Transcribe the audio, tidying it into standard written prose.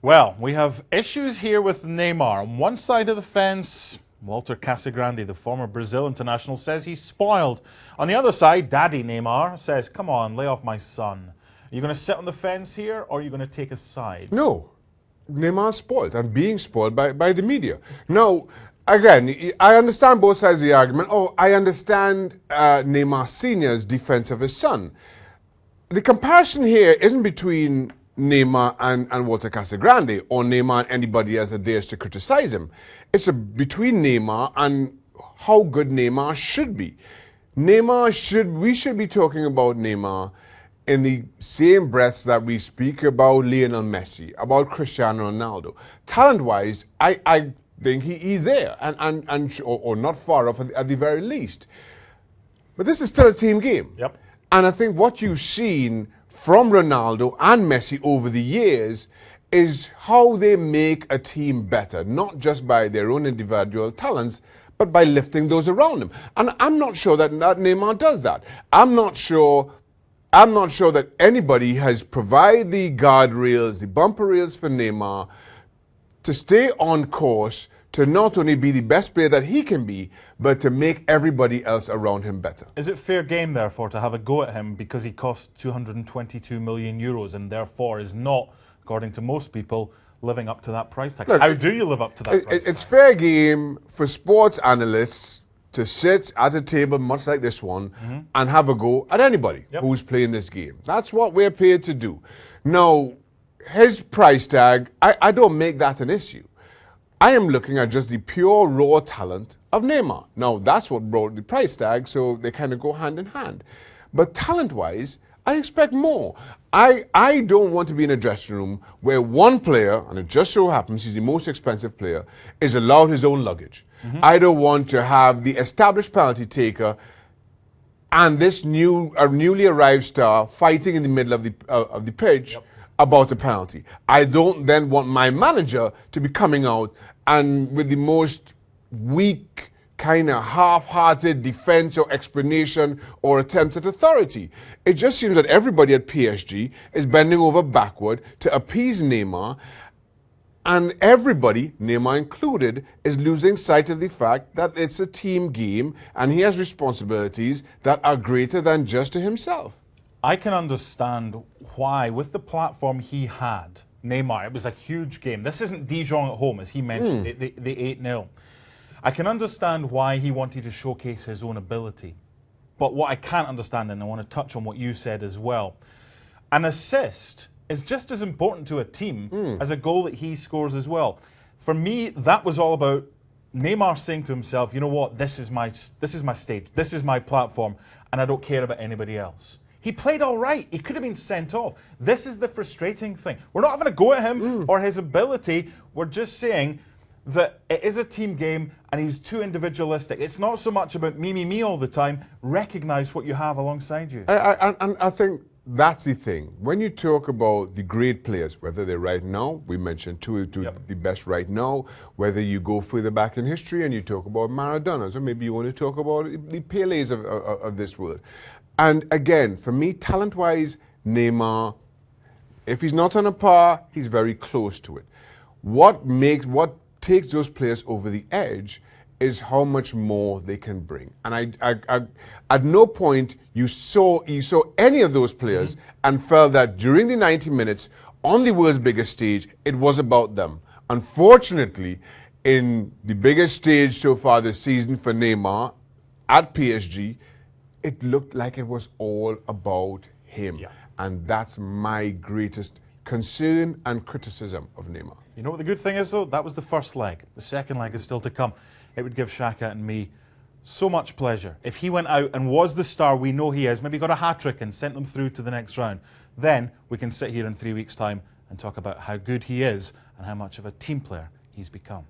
Well, we have issues here with Neymar. On one side of the fence, Walter Casagrande, the former Brazil international, says he's spoiled. On the other side, Daddy Neymar says, come on, lay off my son. Are you going to sit on the fence here, or are you going to take a side? No. Neymar's spoiled and being spoiled by the media. Now, again, I understand both sides of the argument. Oh, I understand Neymar Sr.'s defense of his son. The comparison here isn't between Neymar and Walter Casagrande, or Neymar and anybody else that dares to criticize him. It's between Neymar and how good Neymar should be. We should be talking about Neymar in the same breaths that we speak about Lionel Messi, about Cristiano Ronaldo. Talent-wise, I think he's there, or not far off at the very least. But this is still a team game. Yep. And I think what you've seen from Ronaldo and Messi over the years is how they make a team better, not just by their own individual talents, but by lifting those around them. And I'm not sure that Neymar does that. I'm not sure that anybody has provided the guardrails, the bumper rails for Neymar to stay on course to not only be the best player that he can be, but to make everybody else around him better. Is it fair game, therefore, to have a go at him because he costs 222 million euros and therefore is not, according to most people, living up to that price tag? Look, how do you live up to that price tag? It's fair game for sports analysts to sit at a table much like this one and have a go at anybody who's playing this game. That's what we're paid to do. Now, his price tag, I don't make that an issue. I am looking at just the pure raw talent of Neymar. Now, that's what brought the price tag, so they kind of go hand in hand. But talent-wise, I expect more. I don't want to be in a dressing room where one player, and it just so happens he's the most expensive player, is allowed his own luggage. I don't want to have the established penalty taker and this newly arrived star fighting in the middle of the pitch about a penalty. I don't then want my manager to be coming out and with the most weak, kind of half-hearted defense or explanation or attempt at authority. It just seems that everybody at PSG is bending over backward to appease Neymar, and everybody, Neymar included, is losing sight of the fact that it's a team game and he has responsibilities that are greater than just to himself. I can understand why, with the platform he had, Neymar, it was a huge game. This isn't Dijon at home, as he mentioned, the 8-0. I can understand why he wanted to showcase his own ability. But what I can't understand, and I want to touch on what you said as well, an assist is just as important to a team as a goal that he scores as well. For me, that was all about Neymar saying to himself, you know what, this is my stage, this is my platform, and I don't care about anybody else. He played all right. He could have been sent off. This is the frustrating thing. We're not having a go at him or his ability. We're just saying that it is a team game and he was too individualistic. It's not so much about me all the time. Recognize what you have alongside you. I think that's the thing. When you talk about the great players, whether they're right now, we mentioned two the best right now, whether you go further back in history and you talk about Maradona, or maybe you want to talk about the Pelés of this world. And again, for me, talent-wise, Neymar, if he's not on a par, he's very close to it. What takes those players over the edge is how much more they can bring. And I at no point you saw any of those players and felt that during the 90 minutes on the world's biggest stage, it was about them. Unfortunately, in the biggest stage so far this season for Neymar at PSG, it looked like it was all about him. Yeah. And that's my greatest concern and criticism of Neymar. You know what the good thing is, though? That was the first leg. The second leg is still to come. It would give Shaka and me so much pleasure. If he went out and was the star we know he is, maybe got a hat-trick and sent them through to the next round, then we can sit here in 3 weeks' time and talk about how good he is and how much of a team player he's become.